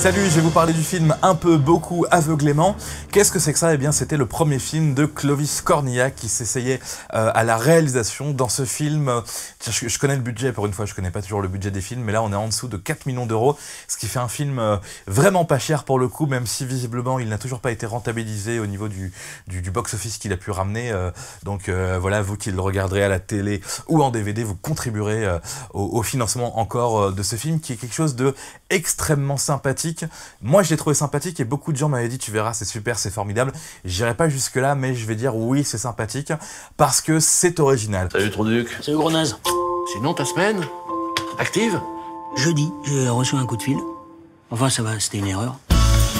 Salut, je vais vous parler du film Un peu, beaucoup, aveuglément. Qu'est-ce que c'est que ça? Eh bien, c'était le premier film de Clovis Cornillac qui s'essayait à la réalisation. Dans ce film, je connais le budget, pour une fois, je connais pas toujours le budget des films, mais là, on est en dessous de 4 millions d'euros, ce qui fait un film vraiment pas cher pour le coup, même si visiblement, il n'a toujours pas été rentabilisé au niveau du box-office qu'il a pu ramener. Donc voilà, vous qui le regarderez à la télé ou en DVD, vous contribuerez au financement encore de ce film, qui est quelque chose de extrêmement sympathique. Moi, je l'ai trouvé sympathique et beaucoup de gens m'avaient dit, tu verras, c'est super, c'est formidable. J'irai pas jusque là, mais je vais dire oui, c'est sympathique parce que c'est original. Salut Tronduc. Salut gros naze. Sinon, ta semaine active? Jeudi, j'ai reçu un coup de fil. Enfin, ça va, c'était une erreur.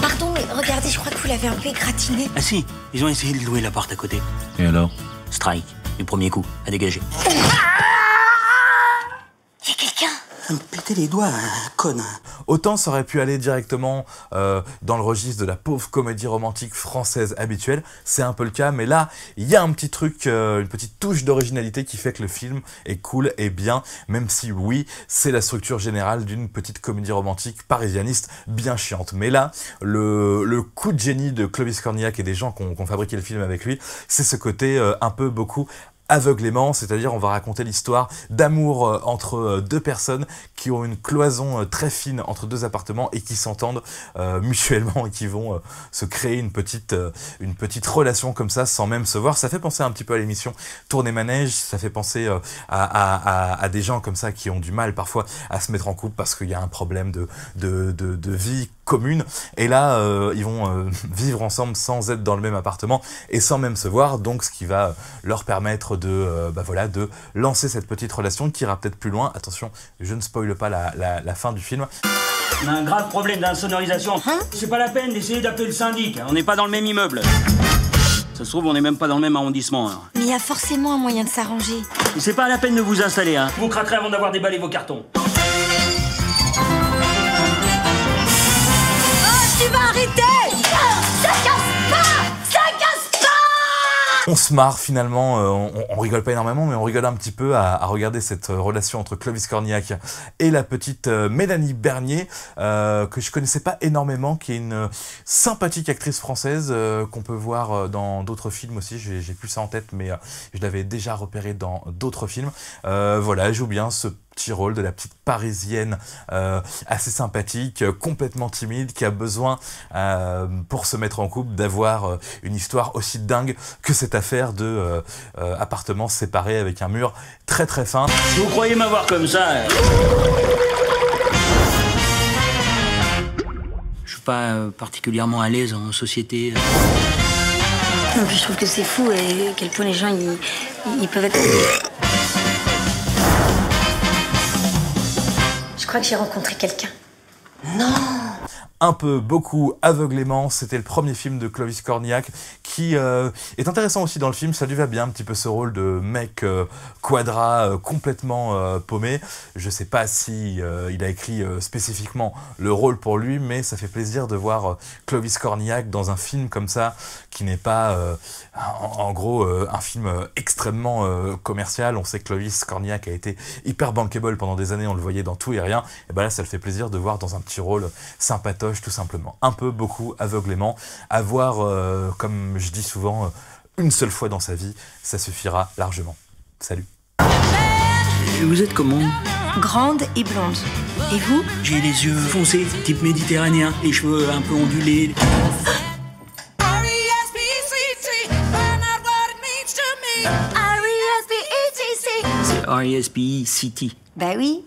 Pardon, mais regardez, je crois que vous l'avez un peu égratigné. Ah si, ils ont essayé de louer l'appart à côté. Et alors? Strike, du premier coup, à dégager. Il y a quelqu'un. Me péter les doigts, conne. Autant ça aurait pu aller directement dans le registre de la pauvre comédie romantique française habituelle, c'est un peu le cas, mais là, il y a un petit truc, une petite touche d'originalité qui fait que le film est cool et bien, même si oui, c'est la structure générale d'une petite comédie romantique parisianiste bien chiante. Mais là, le coup de génie de Clovis Cornillac et des gens qui ont fabriqué le film avec lui, c'est ce côté un peu, beaucoup, aveuglément, c'est-à-dire on va raconter l'histoire d'amour entre deux personnes qui ont une cloison très fine entre deux appartements et qui s'entendent mutuellement et qui vont se créer une petite relation comme ça sans même se voir. Ça fait penser un petit peu à l'émission Tourner Manège, ça fait penser à des gens comme ça qui ont du mal parfois à se mettre en couple parce qu'il y a un problème de vie commune, et là ils vont vivre ensemble sans être dans le même appartement et sans même se voir, donc ce qui va leur permettre de lancer cette petite relation qui ira peut-être plus loin. Attention, je ne spoile pas la fin du film. On a un grave problème d'insonorisation. C'est pas la peine d'essayer d'appeler le syndic, on n'est pas dans le même immeuble. Ça se trouve, on n'est même pas dans le même arrondissement. Hein. Mais il y a forcément un moyen de s'arranger. Et c'est pas la peine de vous installer, hein. Vous craquerez avant d'avoir déballé vos cartons. Tu vas arrêter! Ça casse pas! Ça casse pas! On se marre finalement, on rigole pas énormément, mais on rigole un petit peu à regarder cette relation entre Clovis Cornillac et la petite Mélanie Bernier, que je connaissais pas énormément, qui est une sympathique actrice française qu'on peut voir dans d'autres films aussi. J'ai plus ça en tête, mais je l'avais déjà repéré dans d'autres films. Voilà, elle joue bien ce petit rôle de la petite parisienne assez sympathique, complètement timide, qui a besoin pour se mettre en couple d'avoir une histoire aussi dingue que cette affaire de appartements séparés avec un mur très très fin. Si vous croyez m'avoir comme ça... Je suis pas particulièrement à l'aise en société. Non, puis je trouve que c'est fou et à quel point les gens ils peuvent être... Je crois que j'ai rencontré quelqu'un. Non! Un peu, beaucoup, aveuglément, c'était le premier film de Clovis Cornillac qui est intéressant aussi dans le film. Ça lui va bien un petit peu ce rôle de mec quadra complètement paumé. Je sais pas si il a écrit spécifiquement le rôle pour lui, mais ça fait plaisir de voir Clovis Cornillac dans un film comme ça qui n'est pas en gros un film extrêmement commercial. On sait que Clovis Cornillac a été hyper bankable pendant des années, on le voyait dans tout et rien, et ben là ça le fait plaisir de voir dans un petit rôle sympatoche tout simplement. Un peu, beaucoup, aveuglément, à voir comme je dis souvent, une seule fois dans sa vie, ça suffira largement. Salut. Et vous êtes comment? Grande et blonde. Et vous? J'ai les yeux foncés, type méditerranéen, les cheveux un peu ondulés. R-E-S-P-E-T-C. C'est R-E-S-P-E-C-T. Bah oui.